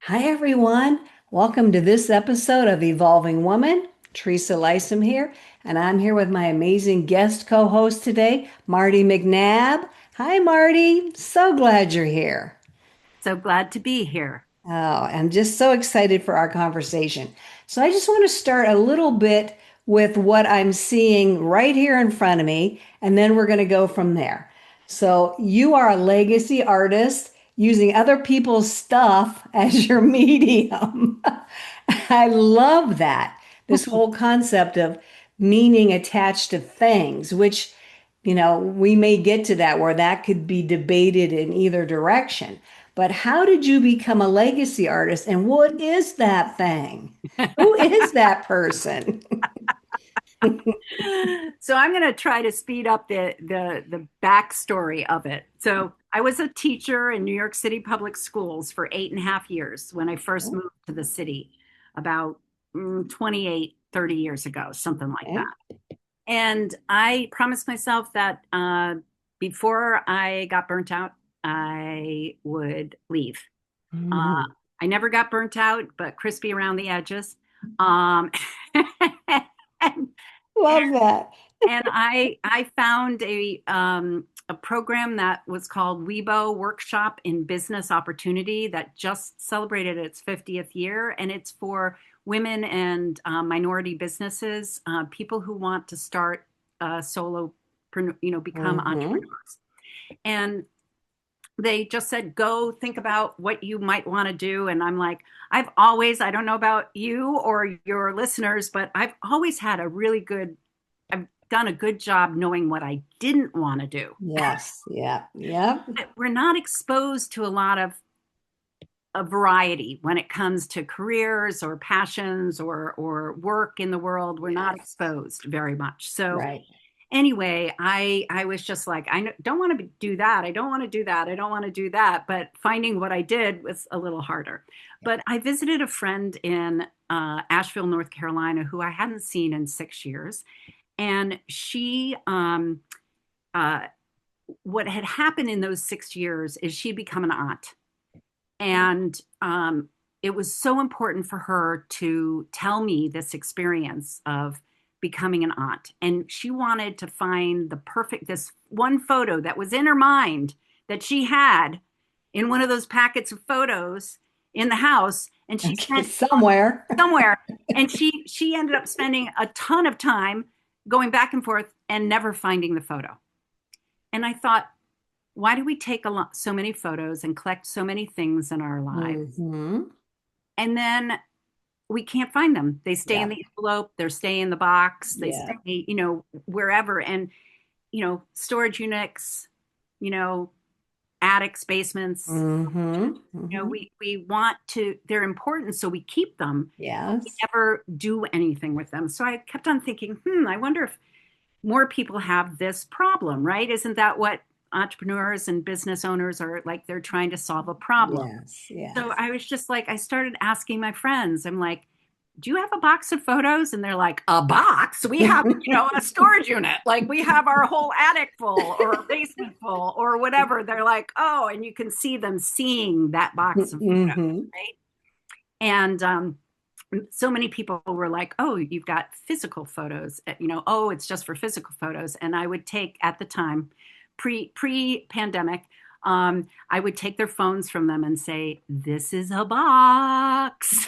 Hi, everyone. Welcome to this episode of Evolving Woman. Teresa Lisum here, and I'm here with my amazing guest co-host today, Martie McNabb. Hi, Marty. So glad you're here. So glad to be here. Oh, I'm just so excited for our conversation. So I just want to start a little bit with what I'm seeing right here in front of me, and then we're going to go from there. So you are a legacy artist using other people's stuff as your medium. I love that. This whole concept of meaning attached to things, which, we may get to that where that could be debated in either direction. But how did you become a legacy artist? And what is that thing? Who is that person? So I'm going to try to speed up the backstory of it. So I was a teacher in New York City public schools for 8.5 years when I first Oh, moved to the city about 28, 30 years ago, something like okay. that. And I promised myself that before I got burnt out, I would leave. Uh, Mhm. I never got burnt out, but crispy around the edges. Um, and, Love that. and I found a program that was called Weibo Workshop in Business Opportunity that just celebrated its 50th year, and it's for women and minority businesses, people who want to start solo, become Hmm. entrepreneurs. And they just said, go think about what you might want to do. And I'm like, I don't know about you or your listeners, but I've always had I've done a good job knowing what I didn't want to do. Yes. Yeah. Yep. We're not exposed to a lot of a variety when it comes to careers or passions or work in the world. We're not Yes. exposed very much. So Right. anyway, I was just like, don't want to do that. I don't want to do that. I don't want to do that. But finding what I did was a little harder. But I visited a friend in Asheville, North Carolina, who I hadn't seen in 6 years. And uh, what had happened in those 6 years is she'd become an aunt. And it was so important for her to tell me this experience of becoming an aunt. And she wanted to find this one photo that was in her mind that she had in one of those packets of photos in the house. And she Okay. spent Somewhere. somewhere, and she ended up spending a ton of time going back and forth and never finding the photo. And I thought, why do we take so many photos and collect so many things in our lives? Hmm. And then we can't find them. They stay in Yep. the envelope, they stay in the box, they stay, Yeah. wherever. And, storage units, you know, attics, basements, Hmm. Hmm. we want to, they're important, so we keep them. We Yes. never do anything with them. So I kept on thinking, I wonder if more people have this problem, right? Isn't that what entrepreneurs and business owners are like? They're trying to solve a problem. Yes. So Yes. I was just like, I started asking my friends, I'm like, do you have a box of photos? And they're like, a box? We have, a storage unit. Like we have our whole attic full or a basement full or whatever. They're like, oh, and you can see them seeing that box of photos, Hmm. right? And so many people were like, oh, you've got physical photos, oh, it's just for physical photos. And I would take at the time, pre pandemic, I would take their phones from them and say, this is a box.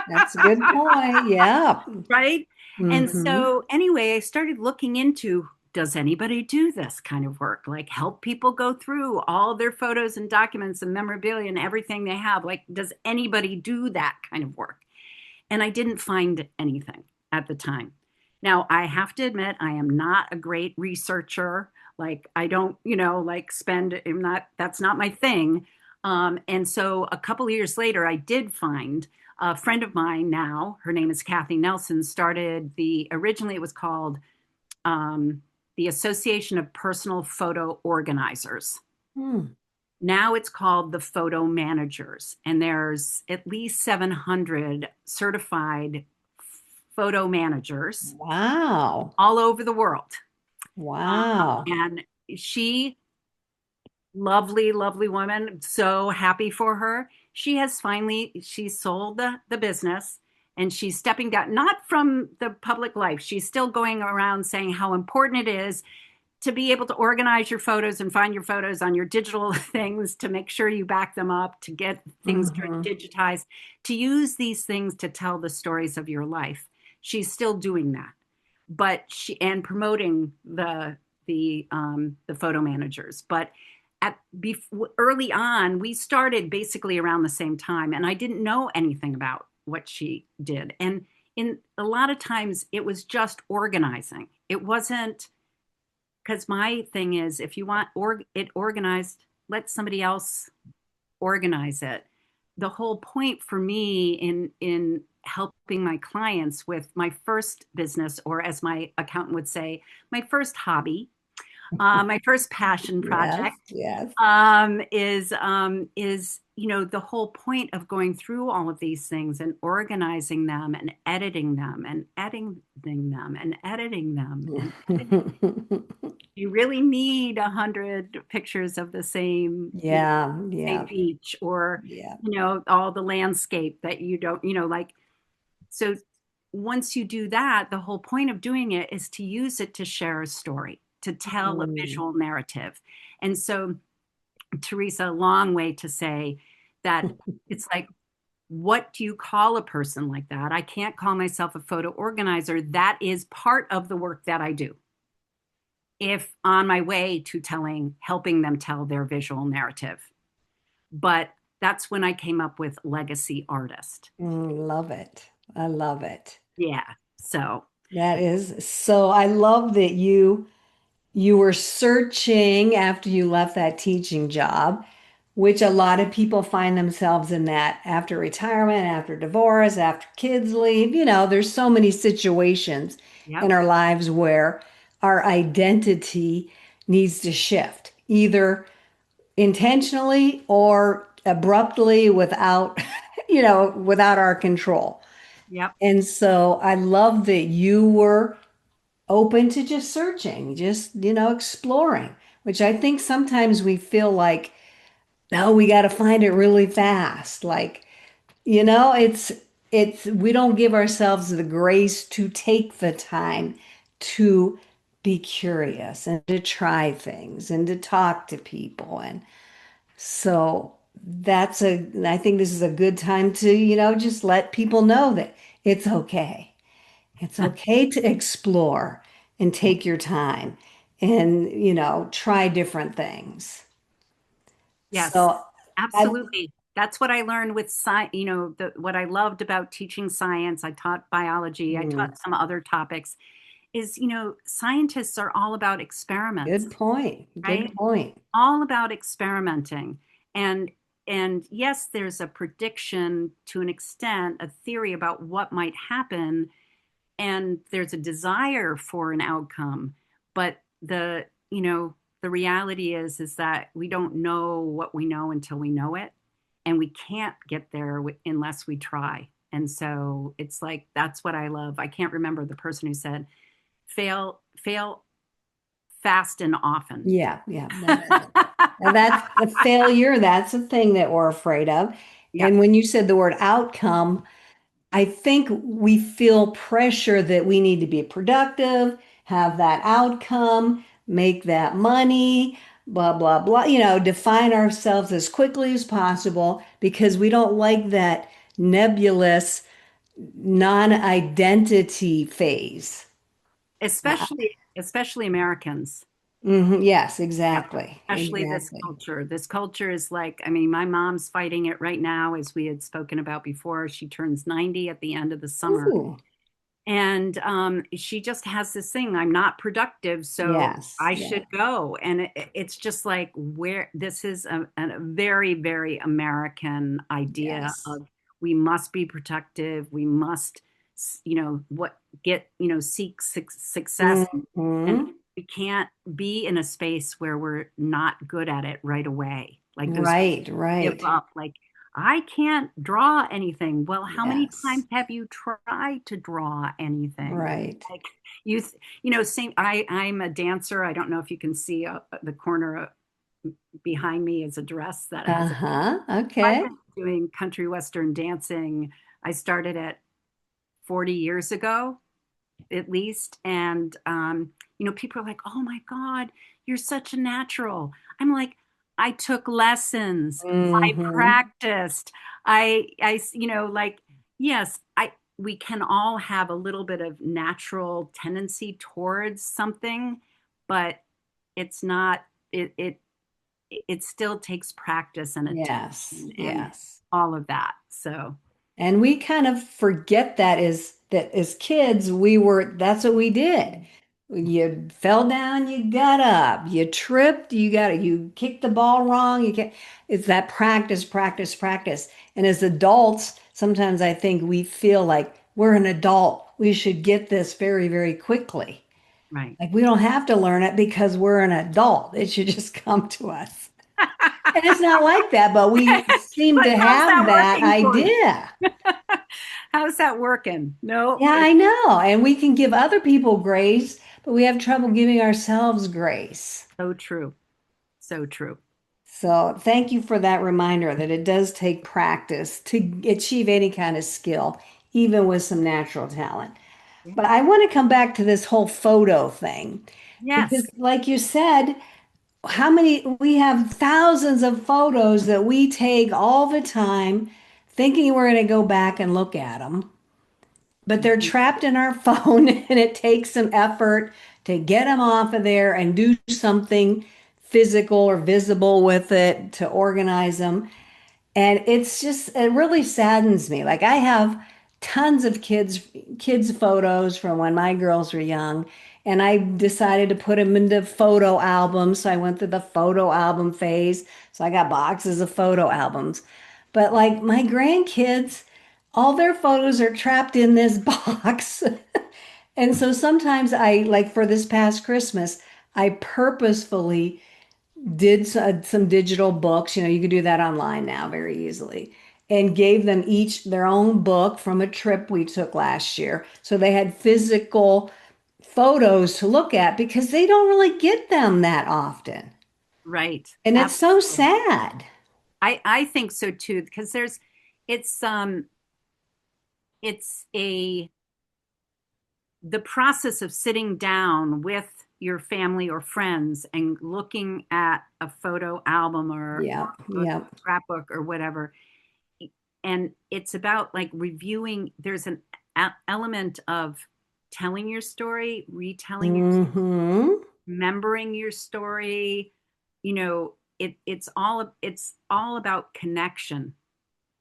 That's a good point. Yeah. Right. And Hmm. so anyway, I started looking into, does anybody do this kind of work? Like help people go through all their photos and documents and memorabilia and everything they have. Like, does anybody do that kind of work? And I didn't find anything at the time. Now, I have to admit, I am not a great researcher. Like, I don't, that's not my thing. And so a couple of years later, I did find a friend of mine now, her name is Kathy Nelson, started originally it was called the Association of Personal Photo Organizers. Hmm. Now it's called the Photo Managers, and there's at least 700 certified photo managers Wow. all over the world. Wow. And she Lovely, lovely woman. So happy for her. She sold the business and she's stepping down, not from the public life. She's still going around saying how important it is to be able to organize your photos and find your photos on your digital things, to make sure you back them up, to get things Hmm. digitized, to use these things to tell the stories of your life. She's still doing that, but she and promoting the photo managers. But early on, we started basically around the same time, and I didn't know anything about what she did. And in a lot of times, it was just organizing. It wasn't, because my thing is, if you want it organized, let somebody else organize it. The whole point for me in helping my clients with my first business, or as my accountant would say, my first hobby, my first passion Yes, project, yes. is the whole point of going through all of these things and organizing them and editing them and editing them and editing them and editing. You really need 100 pictures of the same, Yeah, same yeah, beach, or yeah. all the landscape that you don't, like. So once you do that, the whole point of doing it is to use it to share a story, to tell a Mm. visual narrative. And so, Teresa, a long way to say that it's like, what do you call a person like that? I can't call myself a photo organizer. That is part of the work that I do, if on my way to helping them tell their visual narrative. But that's when I came up with legacy artist. Love it. I love it. Yeah. So, That is so, I love that you were searching after you left that teaching job, which a lot of people find themselves in that after retirement, after divorce, after kids leave. There's so many situations in yep, our lives where our identity needs to shift, either intentionally or abruptly without, without our control. yep. And so I love that you were open to just searching, just, exploring, which I think sometimes we feel like, no, we got to find it really fast. Like, we don't give ourselves the grace to take the time to be curious and to try things and to talk to people. And so I think this is a good time to, just let people know that it's okay. It's okay to explore and take your time and, try different things. Yes, So I, absolutely. That's what I learned with science. What I loved about teaching science, I taught biology, I mm, taught some other topics, is, scientists are all about good experiments, point. Good right? point. All about experimenting. And and yes, there's a prediction to an extent, a theory about what might happen, and there's a desire for an outcome, but the reality is that we don't know what we know until we know it, and we can't get there unless we try. And so it's like, that's what I love. I can't remember the person who said, fail fast and often. Yeah, yeah. And that's the failure. That's the thing that we're afraid of. Yeah, And when you said the word outcome, I think we feel pressure that we need to be productive, have that outcome, make that money, blah, blah, blah, define ourselves as quickly as possible because we don't like that nebulous non-identity phase. especially Americans. Yes, Yeah, exactly. especially this Exactly. culture. This culture is like, I mean, my mom's fighting it right now, as we had spoken about before. She turns 90 at the end of the summer. Ooh, And she just has this thing, I'm not productive, so yes, I yeah, should go. And it's just like, where this is a very, very American idea yes. of, we must be productive. We must, what get, seek success. And Hmm. we can't be in a space where we're not good at it right away. Like those Right, give right. up, like, I can't draw anything. Well, how many Yes, times have you tried to draw anything? right. Like, same, I'm a dancer. I don't know if you can see the corner behind me is a dress that has a, Uh-huh. I've Okay. been doing country western dancing. I started it 40 years ago at least. And, people are like, oh my God, you're such a natural. I'm like, I took lessons. I Mm-hmm. practiced. Like, yes, we can all have a little bit of natural tendency towards something, but it's not, it still takes practice and Yes. attention and Yes. all of that. So, And we kind of forget that as kids, we were, that's what we did. You fell down, you got up. You tripped, you kicked the ball wrong. It's that practice, practice, practice. And as adults, sometimes I think we feel like we're an adult. We should get this very, very quickly. right. Like we don't have to learn it because we're an adult. It should just come to us. And it's not like that, but we seem But to how's have that that working for you? idea. How's that working? No, Yeah, I know. And we can give other people grace, but we have trouble giving ourselves grace. so true. So true. So thank you for that reminder that it does take practice to achieve any kind of skill, even with some natural talent. Yeah. But I want to come back to this whole photo thing because, Yes, like you said, we have thousands of photos that we take all the time, thinking we're going to go back and look at them. But they're trapped in our phone and it takes some effort to get them off of there and do something physical or visible with it to organize them. And it really saddens me. Like I have tons of kids photos from when my girls were young, and I decided to put them into photo albums. So I went through the photo album phase. So I got boxes of photo albums. But like my grandkids, all their photos are trapped in this box. And so sometimes like for this past Christmas, I purposefully did some digital books. You can do that online now very easily, and gave them each their own book from a trip we took last year. So they had physical photos to look at because they don't really get them that often. right. And it's so Absolutely. sad. I think so too, because it's it's a the process of sitting down with your family or friends and looking at a photo album or Yeah, a yeah. scrapbook or whatever. And it's about like reviewing, there's an element of telling your story, retelling your, Mm-hmm. remembering your story. It's all about connection.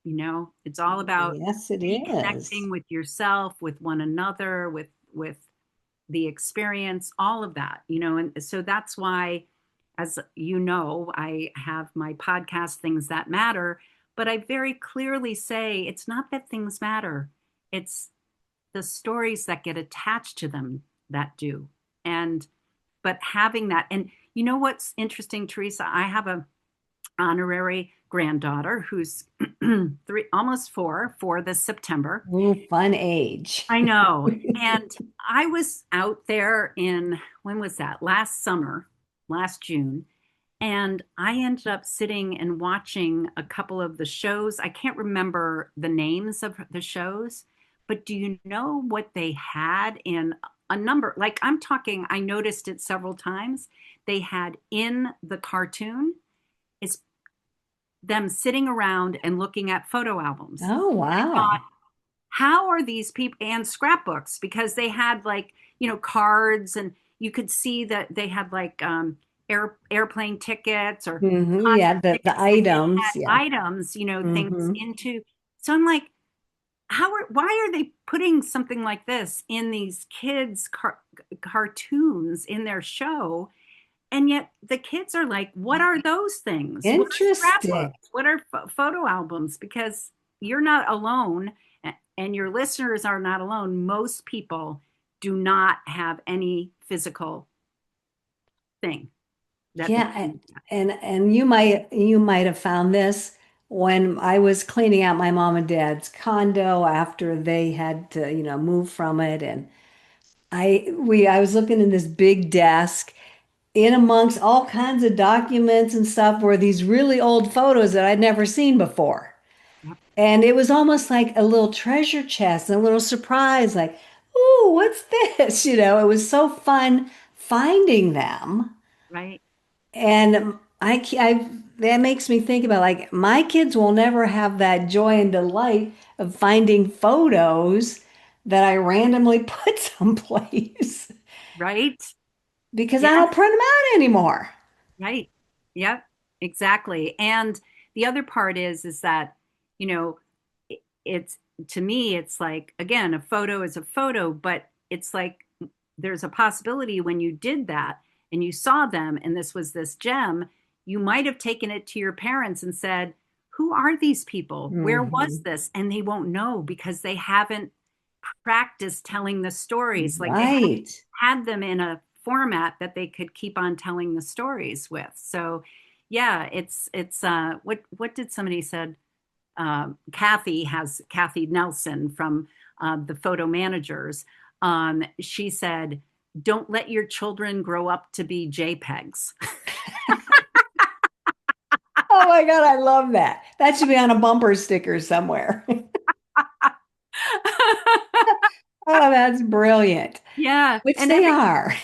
It's all about Yes, it is. reconnecting with yourself, with one another, with the experience, all of that. And so that's why, as you know, I have my podcast, Things That Matter, but I very clearly say it's not that things matter, it's the stories that get attached to them that do. And but having that, and you know what's interesting, Teresa, I have a honorary granddaughter who's three, almost four, for this September. Ooh, fun age. I know. And I was out there when was that? Last summer, last June. And I ended up sitting and watching a couple of the shows. I can't remember the names of the shows, but do you know what they had in a number? Like I'm talking, I noticed it several times. They had in the cartoon is them sitting around and looking at photo albums. Oh, I thought, wow. how are these people, and scrapbooks, because they had like cards, and you could see that they had like airplane tickets or Hmm. concert Yeah, the tickets, and it items. had Yeah. items, things Hmm. into. So I'm like, why are they putting something like this in these kids cartoons in their show? And yet the kids are like, what are those things? What are Interesting. scrapbooks? What are photo albums? Because you're not alone, and your listeners are not alone. Most people do not have any physical thing that they Yeah, can. and you might have found this when I was cleaning out my mom and dad's condo after they had to, move from it. And I was looking in this big desk, in amongst all kinds of documents and stuff were these really old photos that I'd never seen before. Yep. And it was almost like a little treasure chest and a little surprise, like, ooh, what's this? It was so fun finding them. Right. And that makes me think about like my kids will never have that joy and delight of finding photos that I randomly put someplace Right. because I Yeah. don't print them out anymore. Right. Yep. Exactly. And the other part is that, you know, it's to me, it's like, again, a photo is a photo, but it's like there's a possibility when you did that and you saw them and this was this gem, you might have taken it to your parents and said, who are these people? Where was Hmm. this? And they won't know because they haven't practiced telling the stories. Like they haven't Right. had them in a format that they could keep on telling the stories with. So yeah, it's what did somebody said? Kathy Nelson from the photo managers. She said, "Don't let your children grow up to be JPEGs." Oh my God, I love that. That should be on a bumper sticker somewhere. Oh, that's brilliant. Yeah, Which and they every are.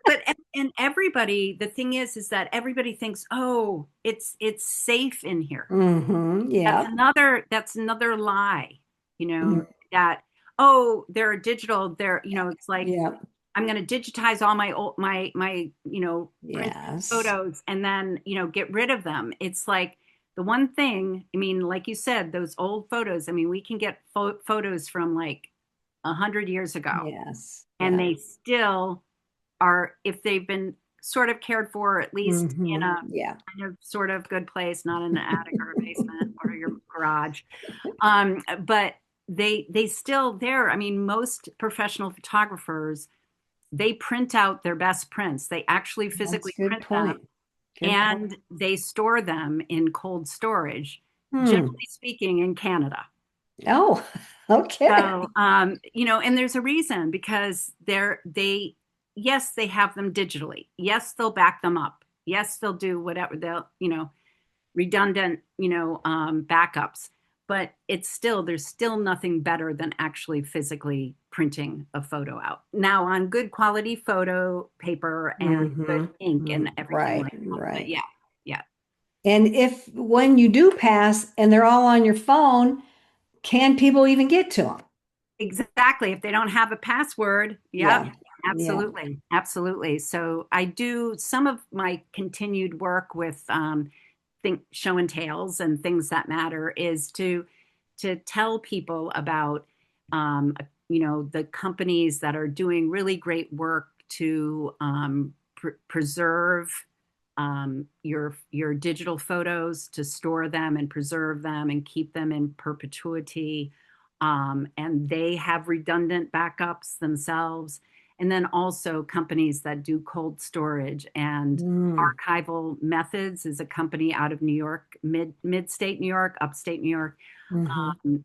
but and everybody, the thing is that everybody thinks, oh, it's safe in here. Yep. That's another lie, Mm, that, oh, they're digital, it's like yep. I'm going to digitize all my old my printed Yes. photos and then get rid of them. It's like the one thing, I mean, like you said, those old photos, I mean, we can get photos from like 100 years ago Yes. and Yeah. they still are, if they've been sort of cared for, at least in a Yeah. kind of sort of good place, not in an attic or a basement or your garage. But they still there. I mean, most professional photographers, they print out their best prints. They actually That's physically a good print them point. Good point. and they store them in cold storage, Hmm. generally speaking, in Canada. Oh, okay. So, and there's a reason because yes, they have them digitally. Yes, they'll back them up. Yes, they'll do whatever redundant, backups. But there's still nothing better than actually physically printing a photo out. Now, on good quality photo paper and good ink and everything Right, like that. But right. yeah, yeah. And if when you do pass and they're all on your phone, can people even get to them? Exactly. If they don't have a password, yep, Yeah. Yeah. absolutely, absolutely. So I do some of my continued work with think show and tales and things that matter is to tell people about the companies that are doing really great work to preserve your digital photos, to store them and preserve them and keep them in perpetuity. And they have redundant backups themselves. And then also companies that do cold storage and Mm, archival methods is a company out of New York, mid state New York, upstate New York, hmm.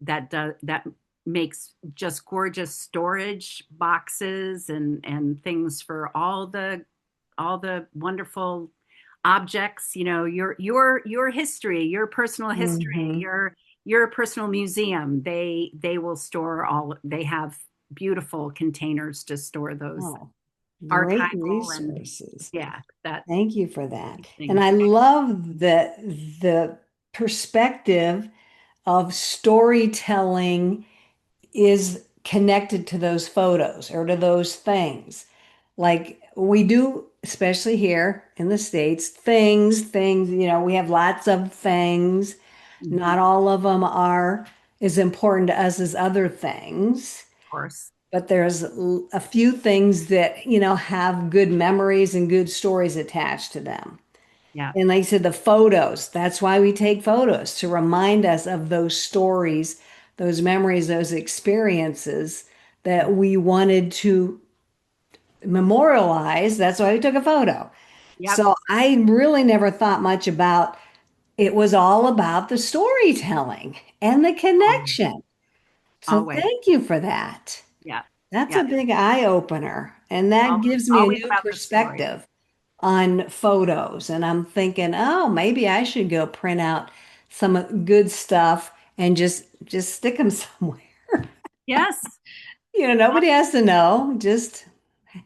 that makes just gorgeous storage boxes and things for all the wonderful objects, your history, your personal history, Hmm. your personal museum. They will store all, they have beautiful containers to store those Oh, great archival and resources. yeah, that Thank you for that. And things. I love the perspective of storytelling is connected to those photos or to those things. Like we do, especially here in the States, things, we have lots of things. Mhm, Not all of them are as important to us as other things, of course. but there's a few things that, have good memories and good stories attached to them. Yeah. And like I said, the photos, that's why we take photos to remind us of those stories, those memories, those experiences that we wanted to memorialize. That's why we took a photo. Yep. So I really never thought much about it was all about the storytelling and the Always. connection. So Always. thank you for that. Yeah. That's Yeah. a big eye opener, and that Always, gives me a always new about the story. perspective. on photos. And I'm thinking, oh, maybe I should go print out some good stuff and just stick them somewhere. Yes, Nobody has to know. Just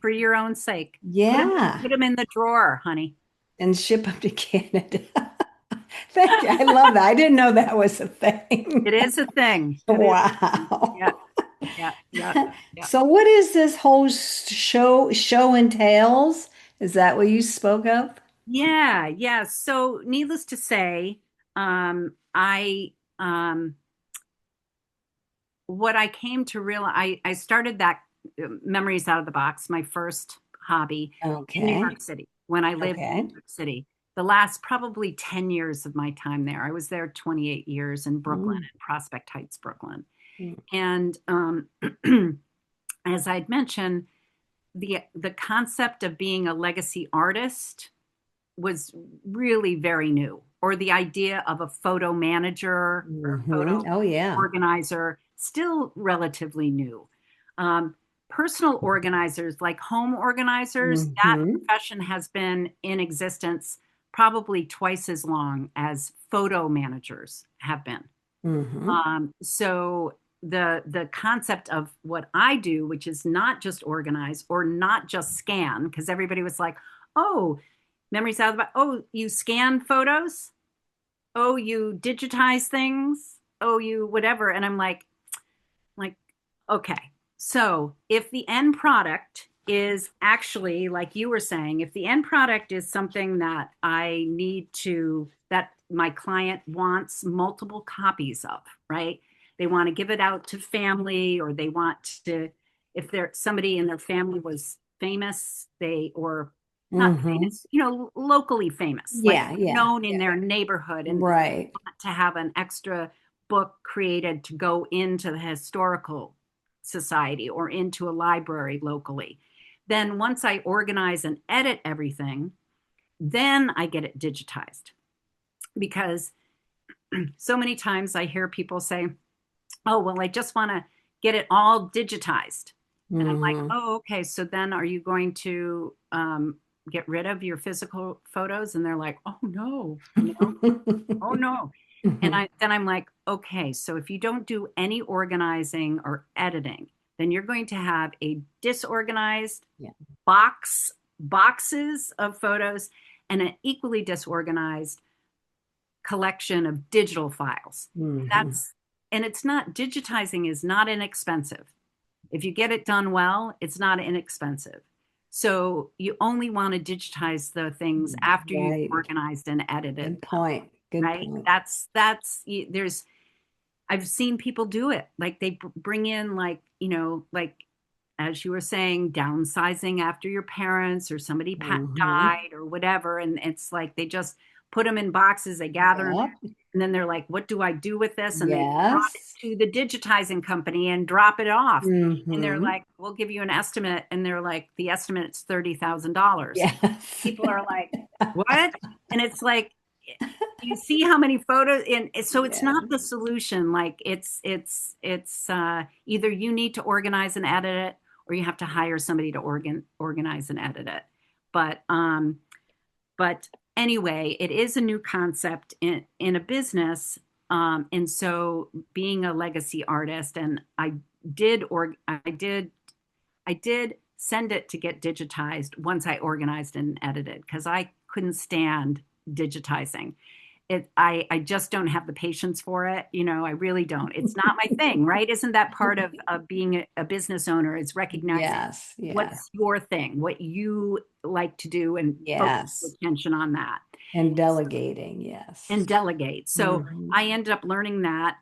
for your own sake. yeah, Put them in the drawer, honey. and ship them to Canada. Thank you. I love that. I didn't know that was a thing. It is a thing. It is a thing. Wow. Yeah, yeah, yeah, yeah. So what is this whole show and tales? Is that what you spoke of? Yeah, yeah. So needless to say, I what I came to realize, I started that Memories Out of the Box, my first hobby in New Okay. York City when I lived in New Okay. York City. The last probably 10 years of my time there. I was there 28 years in Brooklyn, Mm, in Prospect Heights, Brooklyn. mm, And as I'd mentioned, the concept of being a legacy artist was really very new, or the idea of a photo manager or photo Oh yeah. organizer, still relatively new. Um, Personal organizers, like home organizers, that Hmm. profession has been in existence probably twice as long as photo managers have been. Hmm. So the concept of what I do, which is not just organize or not just scan, because everybody was like, "Oh, memories out of the oh, you scan photos, oh, you digitize things, oh, you whatever," and I'm like, okay. So if the end product is actually, like you were saying, if the end product is something that I need to, that my client wants multiple copies of, right? They want to give it out to family, or they want to, if there somebody in their family was famous, or not Hmm. famous, locally famous, like Yeah, yeah, known in yeah. their neighborhood, and Right. want to have an extra book created to go into the historical society or into a library locally. Then once I organize and edit everything, then I get it digitized. Because so many times I hear people say, "Oh, well, I just want to get it all digitized." And I'm like, Hmm. "Oh, okay. So then are you going to get rid of your physical photos?" And they're like, "Oh, no, oh no." And I'm like, okay, so if you don't do any organizing or editing, then you're going to have a disorganized Yeah. boxes of photos and an equally disorganized collection of digital files. Hmm. That's and it's not digitizing is not inexpensive. If you get it done well, it's not inexpensive. So you only want to digitize the things after you've Right. organized and edited Good them, point. Good right? point. That's there's I've seen people do it. Like they bring in, like, like as you were saying, downsizing after your parents or somebody Hmm. died or whatever, and it's like they just put them in boxes, they gather, Yep. and then they're like, "What do I do with this?" And they drop it Yes. to the digitizing company and drop it off, and they're Hmm. like, "We'll give you an estimate," and they're like, "The estimate's $30,000." Yes. People are like, "What?" And it's like, you see how many photos in, so it's Yeah. not the solution. Like it's either you need to organize and edit it, or you have to hire somebody to organize and edit it. But um but anyway, it is a new concept in a business. And so being a legacy artist, and I did send it to get digitized once I organized and edited, because I couldn't stand digitizing it. I just don't have the patience for it. I really don't. It's not my thing, right? Isn't that part of being a business owner, is recognizing Yes. Yes. what's your thing, what you like to do, and focus Yes. attention on that And delegating. Yes. and delegate. So Hmm. I ended up learning that.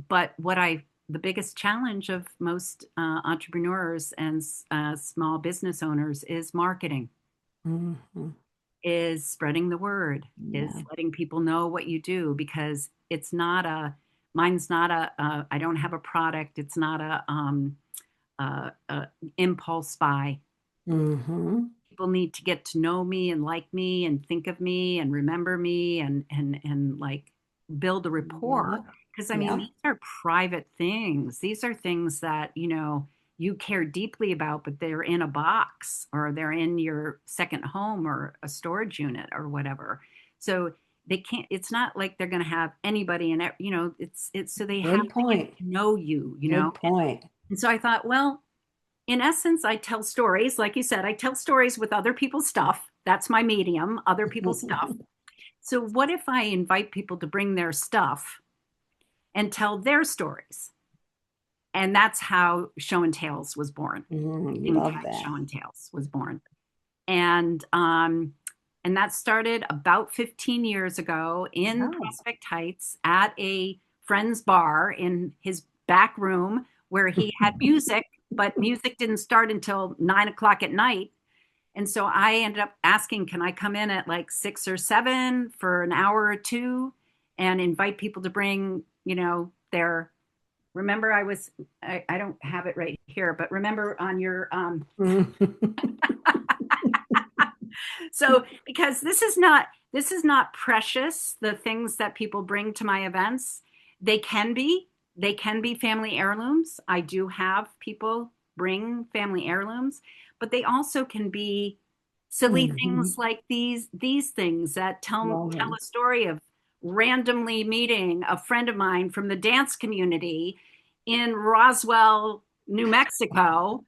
But the biggest challenge of most entrepreneurs and small business owners is marketing, Hmm. is spreading the word, is Yeah. letting people know what you do, because mine's not I don't have a product. It's not a impulse buy. Hmm. People need to get to know me and like me and think of me and remember me, and like build a rapport. Yeah. Because I mean, Yeah. these are private things. These are things that, you care deeply about, but they're in a box or they're in your second home or a storage unit or whatever. So they can't, it's not like they're going to have anybody in it, it's so they have Good to get point. to know you, Good point. And so I thought, well, in essence, I tell stories. Like you said, I tell stories with other people's stuff. That's my medium, other people's stuff. So what if I invite people to bring their stuff and tell their stories? And that's how Show and Tales was born. Think Love Tag that. Show and Tales was born. And and that started about 15 years ago in Wow. Prospect Heights at a friend's bar in his back room where he had music, but music didn't start until 9 o'clock at night. And so I ended up asking, can I come in at like 6 or 7 for an hour or two and invite people to bring, their, remember I don't have it right here, but remember on your, so because this is not precious, the things that people bring to my events, they can be, family heirlooms. I do have people bring family heirlooms, but they also can be silly things Mhm. like these things that Love tell it. a story of randomly meeting a friend of mine from the dance community in Roswell, New Mexico,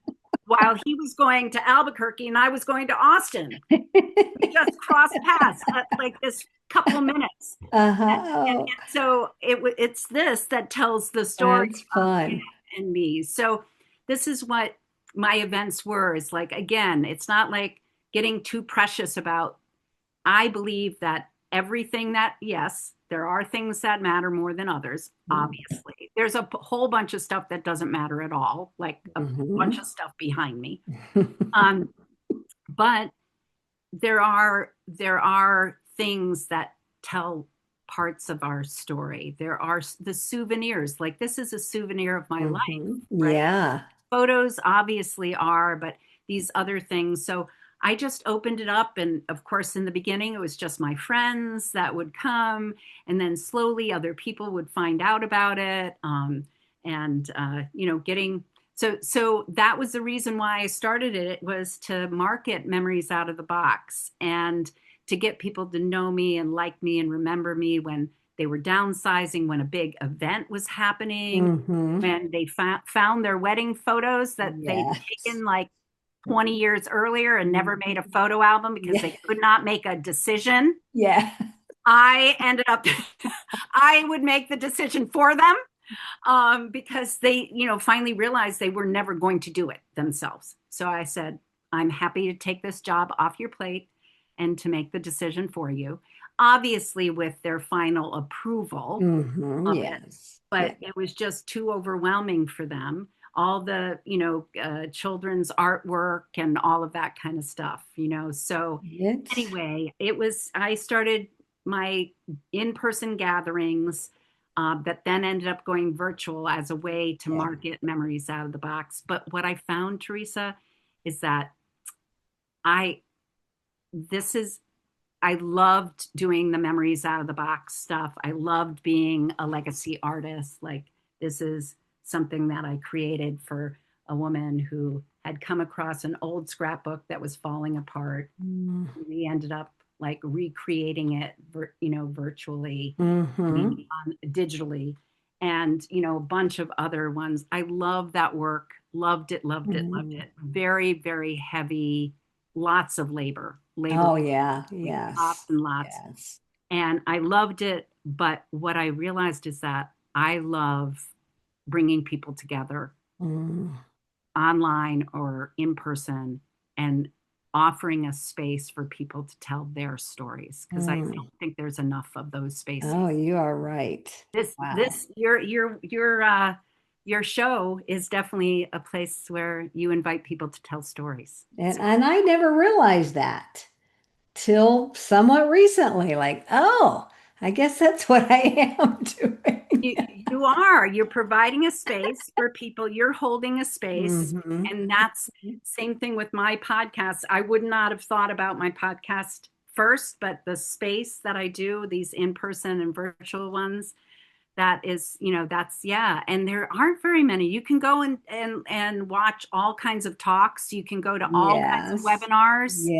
while he was going to Albuquerque and I was going to Austin. We just crossed paths at like this couple of minutes. And Uh-huh. so it's this that tells the story That's of him fun. and me. So this is what my events were. It's like, again, it's not like getting too precious about, I believe that everything that, yes, there are things that matter more than others, obviously. There's a whole bunch of stuff that doesn't matter at all, like a bunch Mhm. of stuff behind me. Um, but there are things that tell parts of our story. There are the souvenirs. Like this is a souvenir of my life, right? Yeah. Photos obviously are, but these other things. So I just opened it up. And of course, in the beginning, it was just my friends that would come. And then slowly other people would find out about it. Getting so that was the reason why I started it, was to market Memories Out of the Box and to get people to know me and like me and remember me when they were downsizing, when a big event was happening, Hmm. when they found their wedding photos that they'd Yes. taken like 20 years earlier and never made a photo album because Yeah. they could not make a decision. Yeah. I ended up, I would make the decision for them, because they, finally realized they were never going to do it themselves. So I said, I'm happy to take this job off your plate and to make the decision for you, obviously with their final approval of it. Yes. But Yeah. it was just too overwhelming for them. All the, children's artwork and all of that kind of stuff. So It's anyway, I started my in-person gatherings, that then ended up going virtual as a way to yeah. market Memories Out of the Box. But what I found, Teresa, is that I, this is, I loved doing the Memories Out of the Box stuff. I loved being a legacy artist. Like, this is something that I created for a woman who had come across an old scrapbook that was falling apart. We ended up like recreating it, virtually, I mean, Mm-hmm. digitally, and a bunch of other ones. I love that work. Loved it, loved it, loved Hmm. it. Very, very heavy, lots of labor, Oh yeah. lots Yes. and lots. Yes. And I loved it. But what I realized is that I love bringing people together Mm. online or in person and offering a space for people to tell their stories, because I Mm. don't think there's enough of those Oh, spaces. you are right. This Wow. this your show is definitely a place where you invite people to tell stories. And I never realized that till somewhat recently. Like, oh, I guess that's what I am doing. You're providing a space for people, you're holding a space. Hmm. And that's same thing with my podcast. I would not have thought about my podcast first, but the space that I do, these in-person and virtual ones, that is, that's, yeah. And there aren't very many. You can go and watch all kinds of talks. You can go to all kinds of Yes. webinars. You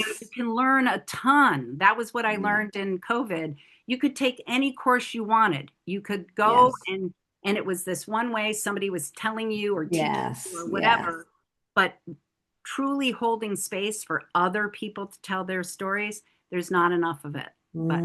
Yes. can learn a ton. That was what I Yeah. learned in COVID. You could take any course you wanted. You could go Yes. and it was this one way somebody was telling you or teaching you Yes. or Yes. whatever. But truly holding space for other people to tell their stories, there's not enough of it. But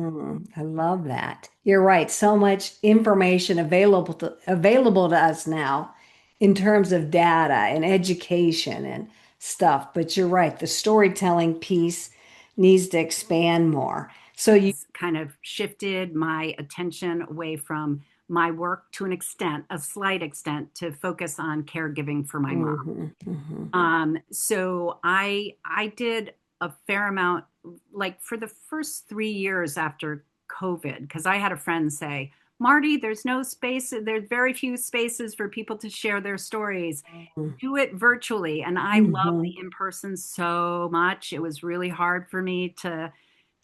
I love that. You're right. So much information available to us now in terms of data and education and stuff. But you're right. The storytelling piece needs to expand more. So you, it's kind of shifted my attention away from my work to an extent, a slight extent, to focus on caregiving for my mom. hmm hmm So I did a fair amount, like for the first 3 years after COVID, because I had a friend say, Marty, there's no space, there's very few spaces for people to share their stories. Do it virtually. And I love hmm the in person so much. It was really hard for me to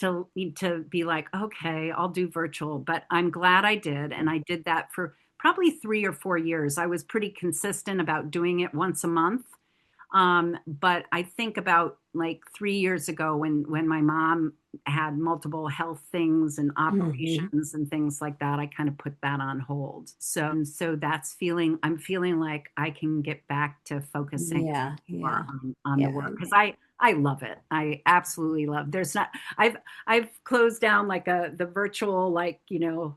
be like, okay, I'll do virtual, but I'm glad I did. And I did that for probably 3 or 4 years. I was pretty consistent about doing it once a month. But I think about like 3 years ago when my mom had multiple health things and hmm operations and things like that, I kind of put that on hold. So I'm feeling like I can get back to focusing Yeah. more Yeah. on the Yeah. work because I love it. I absolutely love. There's not. I've closed down like the virtual like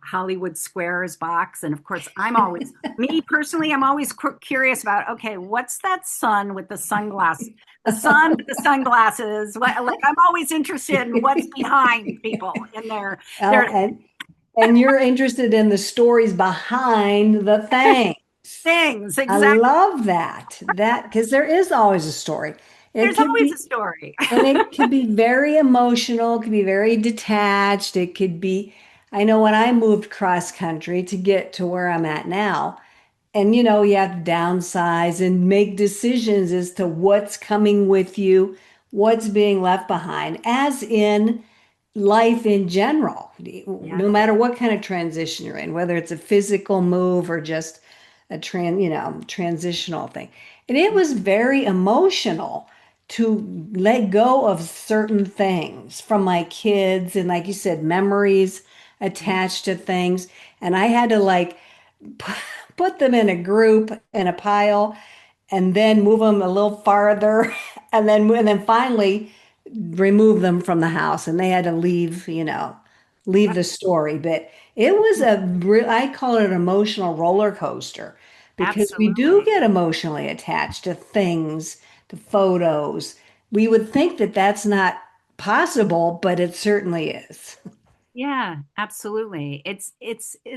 Hollywood Squares box, and of course I'm always me personally. I'm always curious about okay, what's that sun with the sunglasses? The sun with the sunglasses. Like I'm always interested in what's behind people in their Well, and you're interested in the stories behind the thing. things. I Exactly. love that because there is always a story. It There's could always a be, story. and it could be very emotional, it could be very detached. It could be, I know when I moved cross country to get to where I'm at now, and you have to downsize and make decisions as to what's coming with you, what's being left behind, as in life in general, Yeah. no matter what kind of transition you're in, whether it's a physical move or just a transitional thing. And it was very emotional to let go of certain things from my kids and like you said, memories attached to things. And I had to like put them in a group in a pile and then move them a little farther and then finally remove them from the house and they had to leave Yep. the story. But it was I call it an emotional roller coaster because we do Absolutely. get emotionally attached to things, to photos. We would think that that's not possible, but it certainly is. Yeah, absolutely. It's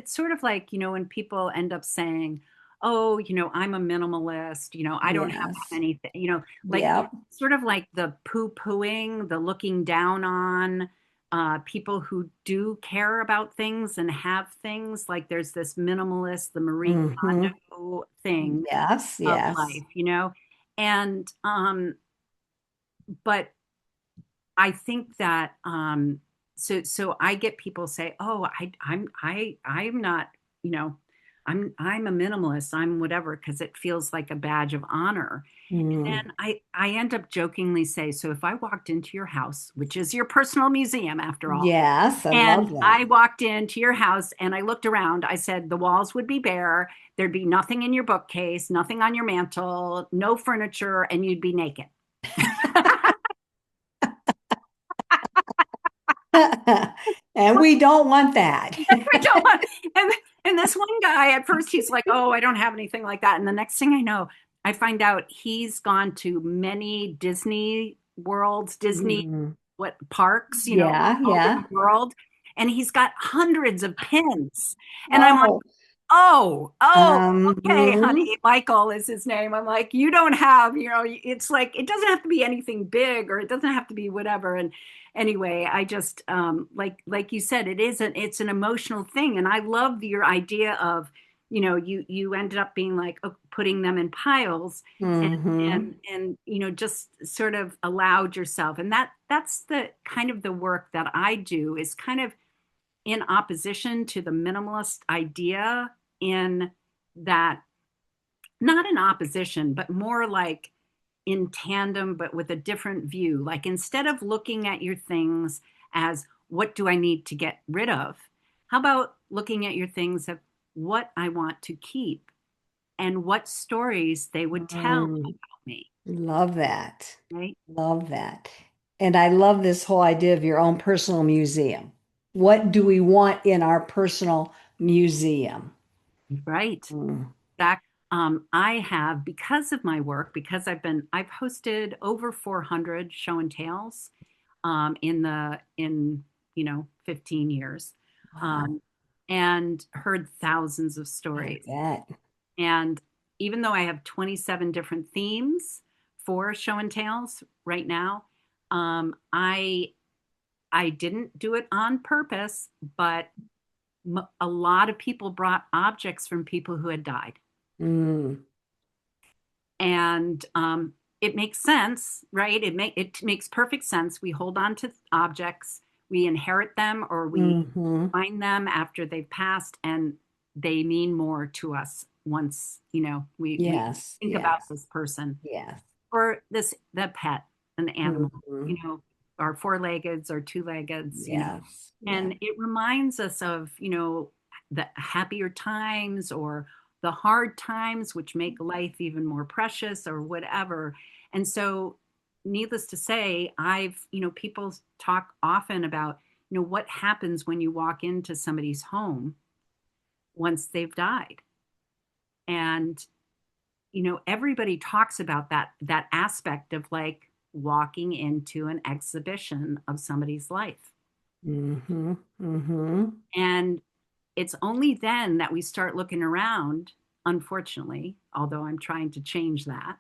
sort of like, when people end up saying, "Oh, I'm a minimalist, I don't have that Yes. many like Yep. sort of like the poo-pooing, the looking down on people who do care about things and have things. Like there's this minimalist, the Marie hmm Kondo thing Yes. of Yes. life. And but I think that so I get people say, "Oh, I'm not, you know, I'm a minimalist. I'm whatever," because it feels like a badge of honor. Mm. And I end up jokingly say, "So if I walked into your house, which is your personal museum after all, Yes. I and love that. I walked into your house and I looked around, I said the walls would be bare, there'd be nothing in your bookcase, nothing on your mantle, no furniture, and you'd be naked." And we don't want that. I don't want, and this one guy at first he's like, "Oh, I don't have anything like that." And the next thing I know, I find out he's gone to many Disney worlds, Disney Mm. what parks, Yeah, all over yeah. the world, and he's got hundreds of pins. And I'm like, Oh, "Oh, okay, mhm. honey." Michael is his name. I'm like, "You don't have, it's like it doesn't have to be anything big or it doesn't have to be whatever." And anyway, I just like you said, it's an emotional thing, and I love your idea of you ended up being like putting them in piles and Mhm. just sort of allowed yourself, and that's the kind of the work that I do is kind of in opposition to the minimalist idea, in that, not in opposition, but more like in tandem, but with a different view. Like, instead of looking at your things as what do I need to get rid of, how about looking at your things of what I want to keep and what stories they would tell Mm, about me, love that. right? Love that. And I love this whole idea of your own personal museum. What do we want in our personal museum? Right. Mm. That I have, because of my work, because I've hosted over 400 show and tales in 15 years, Wow, um, and heard thousands of I stories. bet. And even though I have 27 different themes for show and tales right now, um, I I didn't do it on purpose, but a lot of people brought objects from people who had died. Mm. And it makes sense, right? It makes perfect sense. We hold on to objects, we inherit them, or we Hmm. find them after they've passed, and they mean more to us once we Yes, think about yes, this person, yes. or the pet, an animal, Hmm. you know, our four-leggeds or two-leggeds, Yes, and yes. it reminds us of, the happier times or the hard times, which make life even more precious or whatever. And so, needless to say, people talk often about, what happens when you walk into somebody's home once they've died. And, everybody talks about that aspect of like walking into an exhibition of somebody's life. Hmm. Hmm. And it's only then that we start looking around, unfortunately, although I'm trying to change that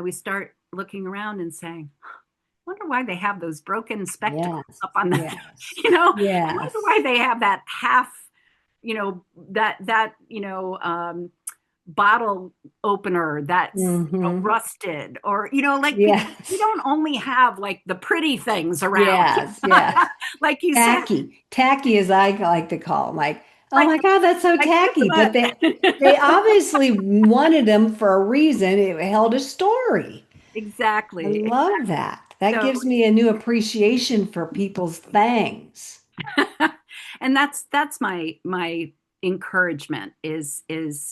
we start looking around and saying, I wonder why they have those broken spectacles Yes, up on the, yes, I wonder yes. why they have that half, that, bottle opener that's Hmm. rusted, or like, because we Yes, don't only have like the pretty things around, yes, yes. like you said, Tacky, tacky as I like to call them. Like, oh like my God, that's so like tacky. But they what? obviously wanted them for a reason. It held a story. I Exactly, love that. That so gives me a new appreciation for people's things. and that's my encouragement is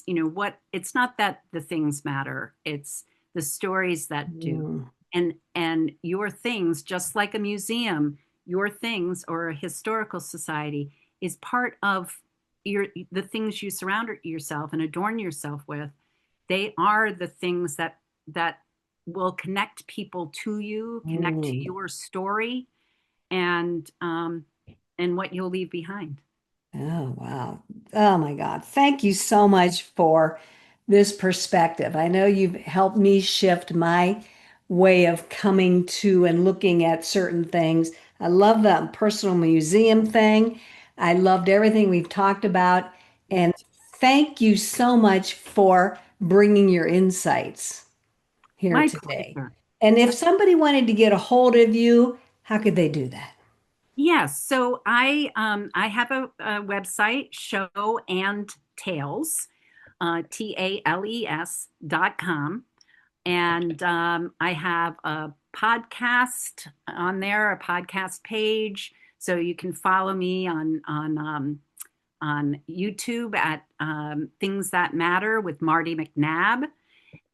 what, it's not that the things matter, it's the stories that do. Mm, And your things, just like a museum, your things, or a historical society, is part of the things you surround yourself and adorn yourself with. They are the things that will connect people to you, connect to mm. your story, and what you'll leave behind. Oh, wow. Oh, my God. Thank you so much for this perspective. I know you've helped me shift my way of coming to and looking at certain things. I love the personal museum thing. I loved everything we've talked about. And thank you so much for bringing your insights here My today. pleasure. And if So, somebody wanted to get a hold of you, how could they do that? yes, so I have a website, Show and Tales, TALES.com. And I have a podcast on there, a podcast page. So you can follow me on YouTube at Things That Matter with Martie McNabb.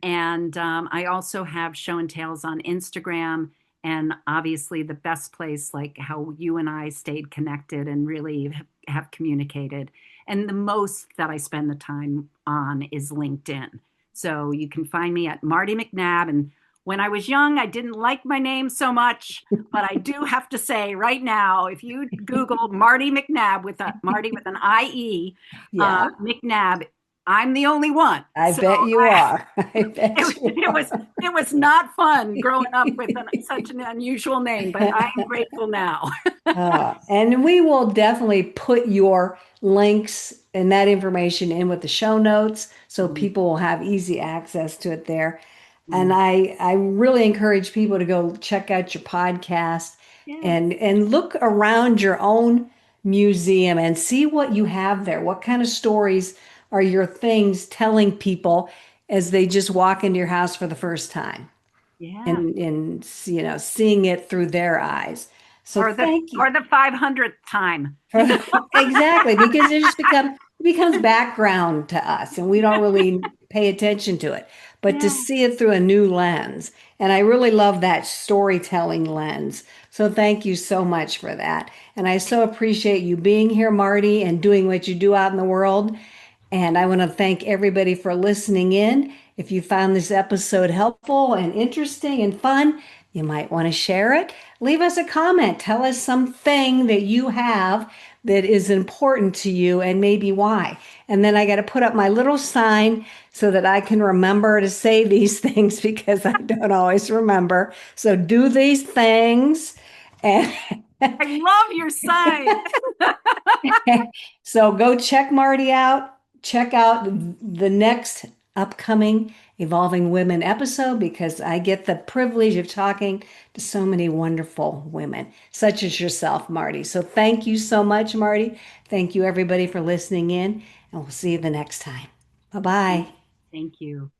And I also have show and tales on Instagram. And obviously, the best place, like how you and I stayed connected and really have communicated. And the most that I spend the time on is LinkedIn. So you can find me at Martie McNabb. And when I was young, I didn't like my name so much, but I do have to say right now, if you Google Martie McNabb, with a Marty with an IE, Yeah, McNabb, I'm the only one. I So bet you I, are. I bet you it was are. it was not fun growing up with such an unusual name, but I am grateful now. And we will definitely put your links and that information in with the show notes so Mm, people will have easy access to it there. And mm. I really encourage people to go check out your podcast Yes. and look around your own museum and see what you have there. What kind of stories are your things telling people as they just walk into your house for the first time Yeah. and seeing it through their eyes. So thank you. Or the 500th time. Exactly, because it becomes background to us and we don't really pay attention to it. But to Yeah. see it through a new lens, and I really love that storytelling lens. So thank you so much for that. And I so appreciate you being here, Marty, and doing what you do out in the world. And I want to thank everybody for listening in. If you found this episode helpful and interesting and fun, you might want to share it. Leave us a comment. Tell us something that you have that is important to you and maybe why. And then I got to put up my little sign so that I can remember to say these things because I don't always remember. So do these things. And I love your sign. so go check Marty out. Check out the next upcoming Evolving Women episode because I get the privilege of talking to so many wonderful women, such as yourself, Marty. So thank you so much, Marty. Thank you, everybody, for listening in, and we'll see you the next time. Bye bye. Thank you.